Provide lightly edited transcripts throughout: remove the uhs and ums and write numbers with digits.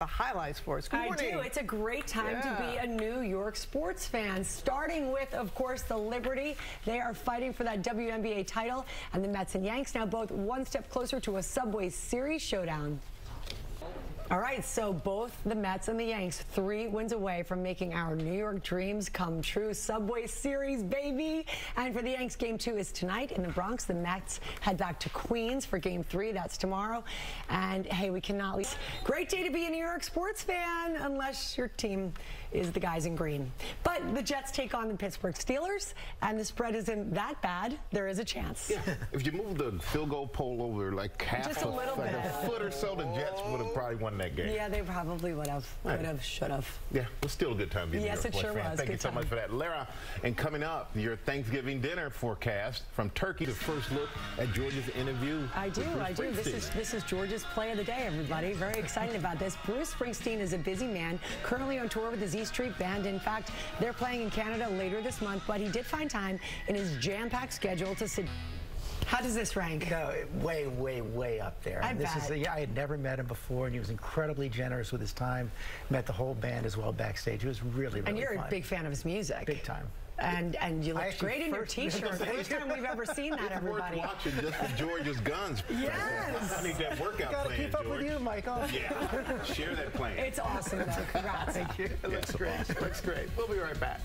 The highlights for us. Good morning. I do. It's a great time to be a New York sports fan. Starting with, of course, the Liberty. They are fighting for that WNBA title, and the Mets and Yanks now both one step closer to a Subway Series showdown. All right, so both the Mets and the Yanks 3 wins away from making our New York dreams come true. Subway Series, baby. And for the Yanks, Game 2 is tonight in the Bronx. The Mets head back to Queens for Game 3. That's tomorrow. And, hey, we cannot leave. Great day to be a New York sports fan, unless your team is the guys in green. But the Jets take on the Pittsburgh Steelers, and the spread isn't that bad. There is a chance. Yeah. If you move the field goal pole over like half just a little bit, a foot or so, the Jets would have probably won that game. Yeah, they probably would have. Should have. Yeah, it was still a good time being Yes, a New York it sure fan. was. Thank you so time. much for that, Lara. And coming up, your Thanksgiving dinner forecast from Turkey. The first look at George's interview. I do. This is George's play of the day, everybody. Very excited about this. Bruce Springsteen is a busy man, currently on tour with the Z Street Band. In fact, they're playing in Canada later this month, but he did find time in his jam-packed schedule to sit. How does this rank? No, way up there. I bet. I had never met him before, and he was incredibly generous with his time. Met the whole band as well backstage. It was really And you're fun. a big fan of his music. Big time. And you look great in your T-shirt. First time we've ever seen that, everybody. Worth watching just for George's guns. Yes. I need that workout Gotta plan, keep up George. with you, Michael. Yeah, share that plan. It's awesome, though. Congrats. Thank you. It looks great. Awesome. Looks great. We'll be right back.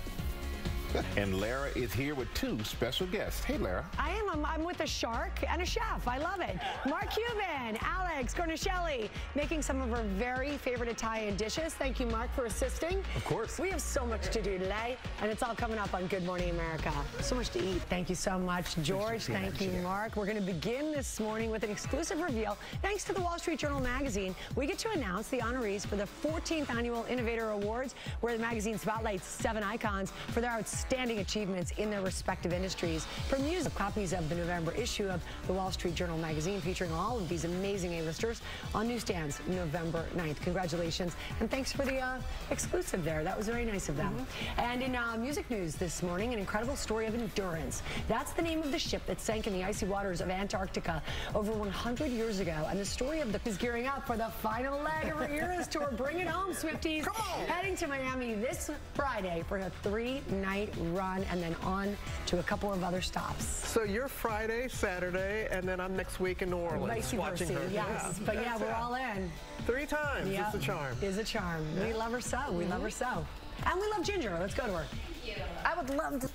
And Lara is here with 2 special guests. Hey, Lara. I am. I'm with a shark and a chef. I love it. Mark Cuban, Alex Cornicelli, making some of our very favorite Italian dishes. Thank you, Mark, for assisting. Of course. We have so much to do today, and it's all coming up on Good Morning America. So much to eat. Thank you so much, George. Thank you, Mark. We're going to begin this morning with an exclusive reveal. Thanks to the Wall Street Journal magazine, we get to announce the honorees for the 14th Annual Innovator Awards, where the magazine spotlights 7 icons for their outstanding achievements in their respective industries. For music, copies of the November issue of the Wall Street Journal magazine featuring all of these amazing A-listers on newsstands November 9th. Congratulations, and thanks for the exclusive there. That was very nice of them. And in music news this morning, an incredible story of endurance. That's the name of the ship that sank in the icy waters of Antarctica over 100 years ago. And the story of the is gearing up for the final leg of our Eras tour. Bring it home, Swifties. Come on. Heading to Miami this Friday for a 3-night run, and then on to a couple of other stops. So you're Friday, Saturday, and then I'm next week in New Orleans Vice watching versa, her. yes. But yeah, we're all in. 3 times. Yep. It's a charm. Is a charm. We love her so. We love her so. And we love Ginger. Let's go to her. Thank you. I would love to.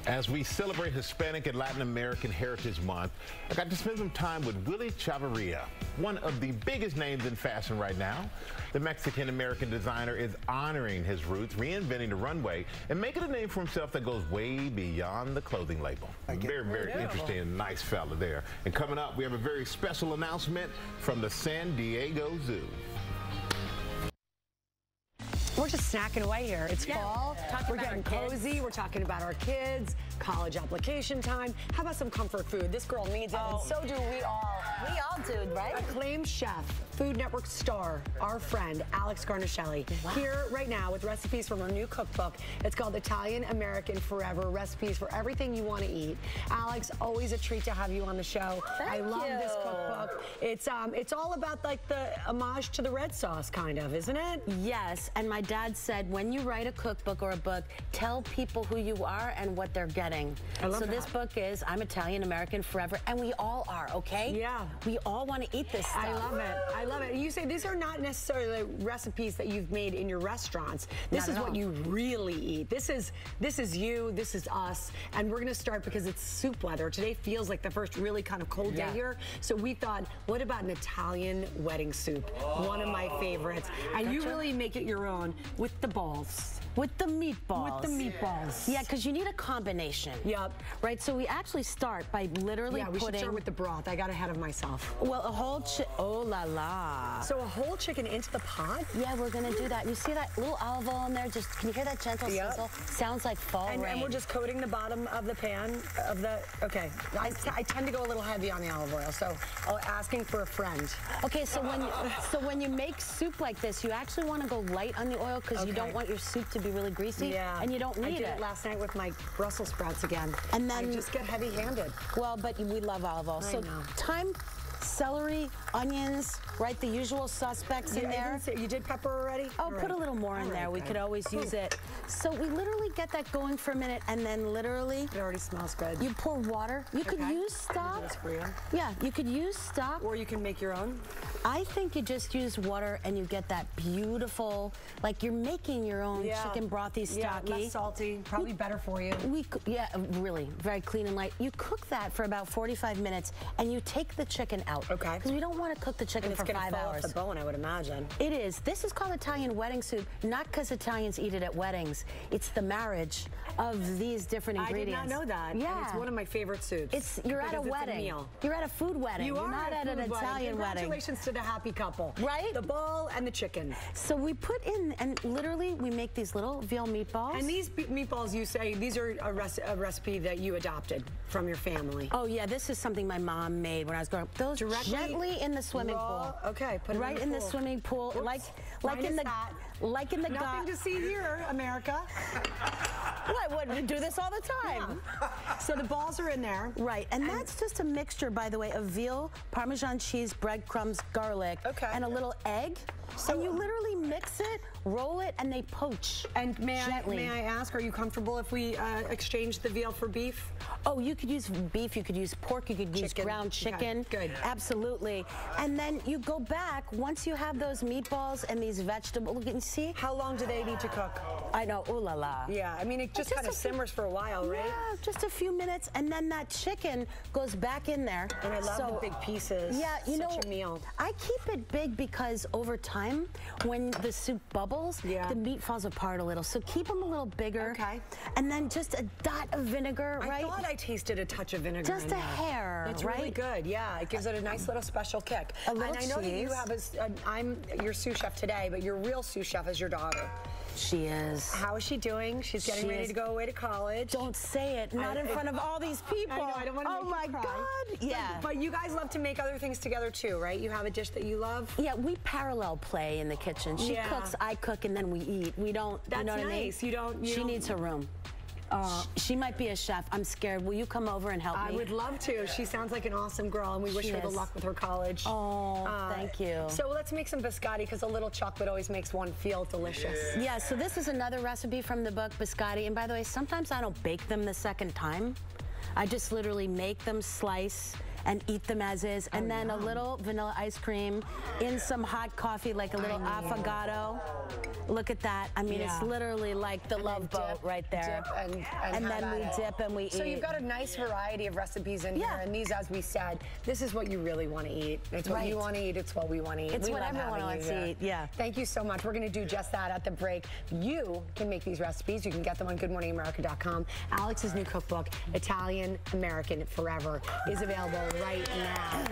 As we celebrate Hispanic and Latin American Heritage Month, I got to spend some time with Willie Chavarria, one of the biggest names in fashion right now. The Mexican-American designer is honoring his roots, reinventing the runway, and making a name for himself that goes way beyond the clothing label. Very interesting and nice fella there. And coming up, we have a very special announcement from the San Diego Zoo. We're just snacking away here. It's fall. We're getting cozy. We're talking about our kids, college application time. How about some comfort food? This girl needs it, and so do we all. We all do, right? Acclaimed chef, Food Network star, our friend, Alex Cornicelli, here right now with recipes from our new cookbook. It's called Italian American Forever, recipes for everything you want to eat. Alex, always a treat to have you on the show. I love this cookbook. It's all about like the homage to the red sauce, kind of, isn't it? Yes, and my dad said when you write a cookbook or a book, tell people who you are and what they're getting. I love that. This book is I'm Italian American Forever, and we all are, okay? Yeah. We all want to eat this stuff. I love it. I love it. You say these are not necessarily recipes that you've made in your restaurants. This is what you really eat. This is you, this is us, and we're going to start because it's soup weather. Today feels like the first really kind of cold day here, so we thought, what about an Italian wedding soup? One of my favorites. And you really make it your own with the balls. With the meatballs. With the meatballs. Yeah, because you need a combination. Yep. Right, so we actually start by literally we should start with the broth. I got ahead of myself. Well, a whole oh la la. So a whole chicken into the pot? Yeah, we're going to do that. You see that little olive oil in there? Just, can you hear that gentle sizzle? Sounds like fall rain. And we're just coating the bottom of the pan of the, okay. I tend to go a little heavy on the olive oil, so asking for a friend. Okay, so when you make soup like this, you actually want to go light on the oil because you don't want your soup to be really greasy, and you don't need I did it last night with my Brussels sprouts again. And then I just get heavy-handed. Well, but we love olive oil. So time celery, onions, right? The usual suspects in there. You did pepper already? Oh, put a little more in there. We could always use it. So we literally get that going for a minute, and then literally... It already smells good. You pour water. You could use stock. Yeah, you could use stock. Or you can make your own. I think you just use water and you get that beautiful, like you're making your own chicken brothy stocky. Yeah, less salty, probably better for you. Yeah, really, very clean and light. You cook that for about 45 minutes and you take the chicken out. Okay. Because we don't want to cook the chicken for 5 hours. It's going to fall off the bone, I would imagine. It is. This is called Italian wedding soup, not because Italians eat it at weddings. It's the marriage of these different ingredients. I did not know that. Yeah. And it's one of my favorite soups. You're at a wedding. You're at a food wedding. You're not at an Italian wedding. Congratulations to the happy couple. Right? The ball and the chicken. So we put in, and literally we make these little veal meatballs. And these meatballs, you say, these are a recipe that you adopted from your family. Oh yeah, this is something my mom made when I was growing up. Those gently in the swimming pool. Okay, put it right in the swimming pool, like in the gut. Nothing to see here, America. What? We do this all the time. Yeah. So the balls are in there. Right, and that's just a mixture, by the way, of veal, Parmesan cheese, breadcrumbs, garlic, and a little egg. So you literally mix it, roll it, and they poach. And may I ask, are you comfortable if we exchange the veal for beef? Oh, you could use beef, you could use pork, you could use ground chicken. Okay, good. Absolutely. And then you go back, once you have those meatballs and these vegetables, you can see. How long do they need to cook? I know, ooh la la. Yeah, I mean, it just kind of simmers for a while, right? Yeah, just a few minutes, and then that chicken goes back in there. And I love the big pieces. Yeah, you know, a meal. I keep it big because over time, when the soup bubbles, the meat falls apart a little. So keep them a little bigger. Okay. And then just a dot of vinegar, right? I thought I tasted a touch of vinegar. Just a hair, That's right? really good. Yeah, it gives it a nice little special kick. A little and I know that you cheese. have I'm your sous chef today, but your real sous chef is your daughter. She is. How is she doing? She's getting ready to go away to college. Don't say it. Not in front of all these people. I know, I don't want to Oh my God. Yeah. But you guys love to make other things together too, right? You have a dish that you love? Yeah, we parallel play in the kitchen. She cooks, I cook, and then we eat. We don't, That's you know what nice. I mean? She needs her room. She might be a chef. I'm scared. Will you come over and help me? I would love to. She sounds like an awesome girl, and we wish her the luck with her college. Oh, thank you. So let's make some biscotti, because a little chocolate always makes one feel delicious. Yeah, so this is another recipe from the book, biscotti. And by the way, sometimes I don't bake them the second time. I just literally make them, slice, and eat them as is. And then a little vanilla ice cream in some hot coffee, like a little affogato. Look at that. I mean, it's literally like the Love Boat right there. And then we dip and we eat. So you've got a nice variety of recipes in here. And these, as we said, this is what you really want to eat. It's what you want to eat. It's what we want to eat. It's what everyone wants to eat. Yeah. Thank you so much. We're going to do just that at the break. You can make these recipes. You can get them on GoodMorningAmerica.com. Alex's new cookbook, Italian American Forever, is available right now.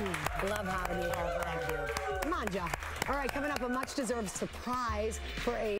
Love having you here. Thank you. Manja. All right, coming up, a much-deserved surprise for a